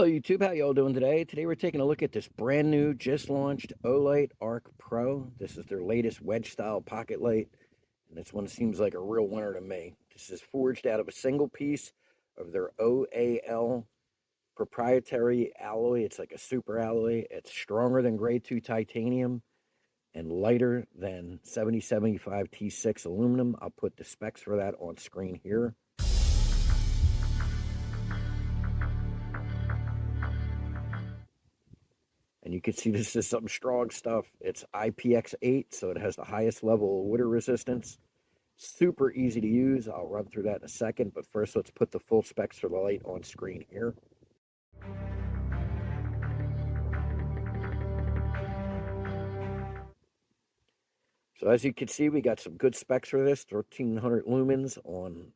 Hello YouTube, how y'all doing today? Today we're taking a look at this brand new, just launched Olight Ark Pro. This is their latest wedge style pocket light, and this one seems like a real winner to me. This is forged out of a single piece of their OAL proprietary alloy. It's like a super alloy. It's stronger than grade 2 titanium and lighter than 7075 T6 aluminum. I'll put the specs for that on screen here. And you can see this is some strong stuff. It's IPX8, so it has the highest level of water resistance. Super easy to use. I'll run through that in a second, but first let's put the full specs for the light on screen here. So as you can see, we got some good specs for this. 1300 lumens on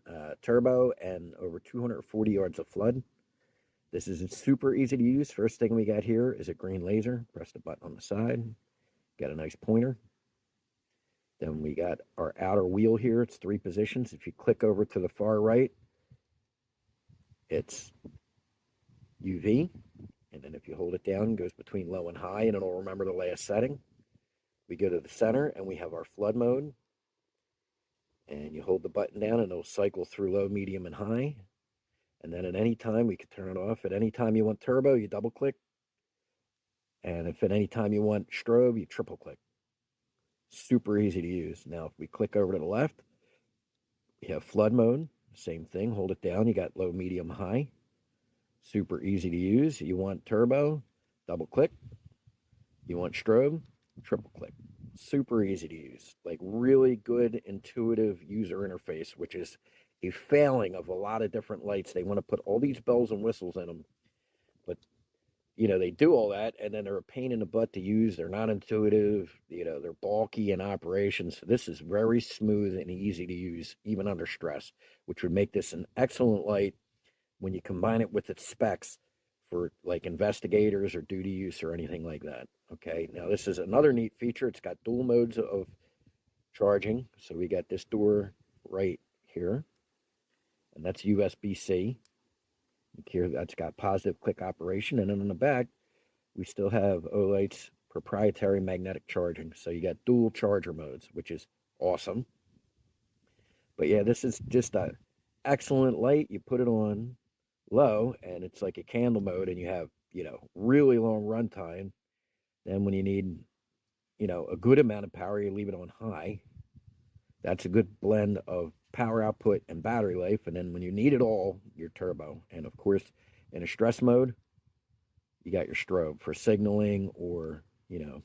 turbo and over 240 yards of flood. This is super easy to use. First thing we got here is a green laser. Press the button on the side. Got a nice pointer. Then we got our outer wheel here. It's 3 positions. If you click over to the far right, it's UV. And then if you hold it down, it goes between low and high, and it'll remember the last setting. We go to the center, and we have our flood mode. And you hold the button down, and it'll cycle through low, medium, and high. And then at any time, we can turn it off. At any time you want turbo, you double click. And if at any time you want strobe, you triple click. Super easy to use. Now, if we click over to the left, we have flood mode. Same thing. Hold it down. You got low, medium, high. Super easy to use. You want turbo, double click. You want strobe, triple click. Super easy to use. Like really good, intuitive user interface, which is a failing of a lot of different lights. They want to put all these bells and whistles in them, but you know, they do all that and then they're a pain in the butt to use. They're not intuitive, you know, they're bulky in operation. So this is very smooth and easy to use even under stress, which would make this an excellent light when you combine it with its specs for like investigators or duty use or anything like that. Okay, now this is another neat feature. It's got dual modes of charging. So we got this door right here, and that's USB-C. Here, that's got positive click operation. And then on the back, we still have Olight's proprietary magnetic charging. So you got dual charger modes, which is awesome. But yeah, this is just an excellent light. You put it on low, and it's like a candle mode, and you have, you know, really long run time. Then when you need, you know, a good amount of power, you leave it on high. That's a good blend of power output and battery life. And then when you need it all, your turbo. And of course, in a stress mode, you got your strobe for signaling or, you know,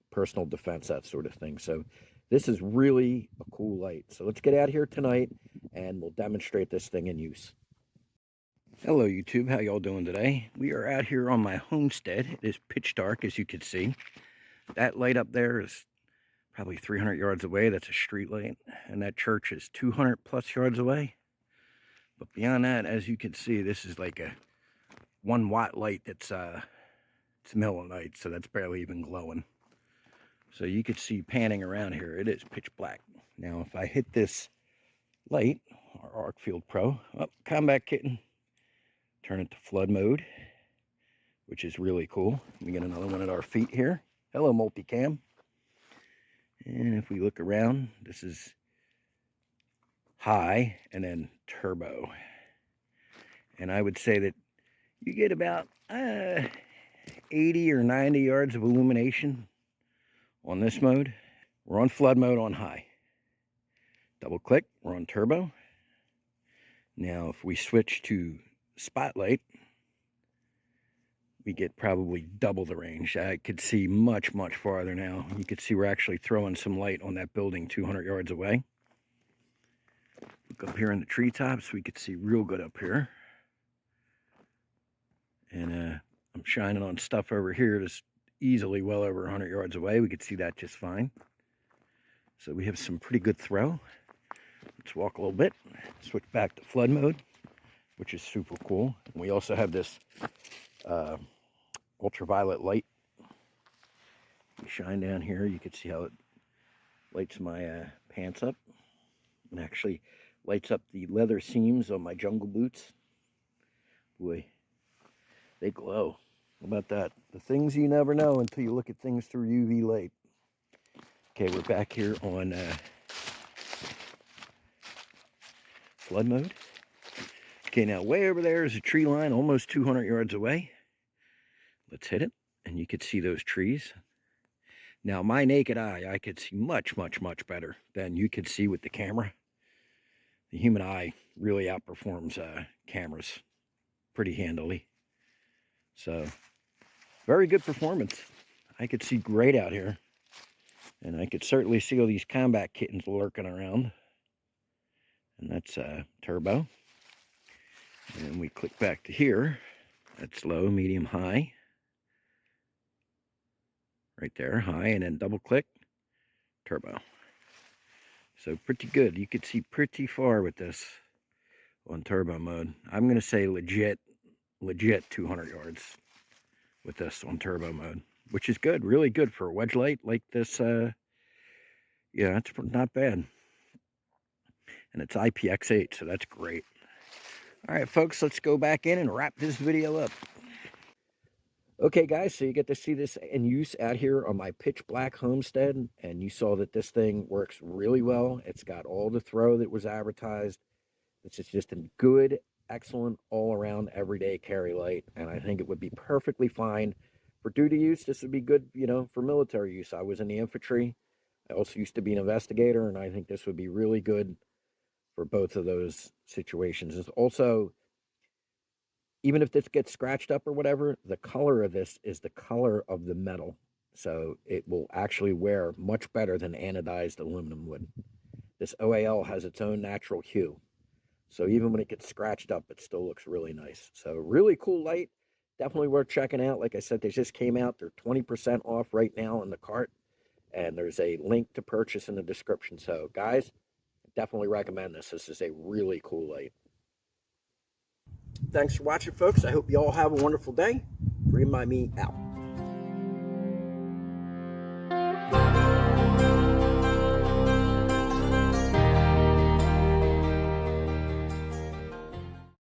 personal defense, that sort of thing. So this is really a cool light. So let's get out here tonight and we'll demonstrate this thing in use. Hello YouTube, how y'all doing today? We are out here on my homestead. It is pitch dark, as you can see. That light up there is probably 300 yards away. That's a street light, and that church is 200 plus yards away. But beyond that, as you can see, this is like a 1 watt light that's it's middle of night, so that's barely even glowing. So you can see panning around here, it is pitch black. Now if I hit this light, our Arkfeld Pro, combat kitten, turn it to flood mode, which is really cool. We get another one at our feet here. Hello multicam. And if we look around, this is high and then turbo. And I would say that you get about 80 or 90 yards of illumination on this mode. We're on flood mode on high. Double click, we're on turbo. Now if we switch to spotlight, we get probably double the range. I could see much, much farther now. You can see we're actually throwing some light on that building 200 yards away. Look up here in the treetops, we could see real good up here. And I'm shining on stuff over here that's easily well over 100 yards away. We could see that just fine. So we have some pretty good throw. Let's walk a little bit, switch back to flood mode, which is super cool. And we also have this ultraviolet light. You shine down here, you can see how it lights my pants up, and actually lights up the leather seams on my jungle boots. Boy, They glow. How about that? The things you never know until you look at things through UV light. Okay, we're back here on flood mode. Okay, now way over there is a tree line almost 200 yards away. Let's hit it, and you could see those trees. Now, my naked eye, I could see much, much, much better than you could see with the camera. The human eye really outperforms cameras pretty handily. So, very good performance. I could see great out here. And I could certainly see all these combat kittens lurking around. And that's turbo. And we click back to here. That's low, medium, high. Right there, high, and then double click, turbo. So pretty good. You could see pretty far with this on turbo mode. I'm going to say legit 200 yards with this on turbo mode, which is good, really good for a wedge light like this. Yeah, it's not bad. And it's IPX8, so that's great. All right, folks, let's go back in and wrap this video up. Okay, guys, so you get to see this in use out here on my pitch black homestead, and you saw that this thing works really well. It's got all the throw that was advertised. It's just a good, excellent, all-around, everyday carry light, and I think it would be perfectly fine for duty use. This would be good, you know, for military use. I was in the infantry. I also used to be an investigator, and I think this would be really good for both of those situations. It's also, even if this gets scratched up or whatever, the color of this is the color of the metal. So it will actually wear much better than anodized aluminum would. This OAL has its own natural hue. So even when it gets scratched up, it still looks really nice. So really cool light. Definitely worth checking out. Like I said, they just came out. They're 20% off right now in the cart. And there's a link to purchase in the description. So guys, definitely recommend this. This is a really cool light. Thanks for watching, folks. I hope you all have a wonderful day. Remind me out.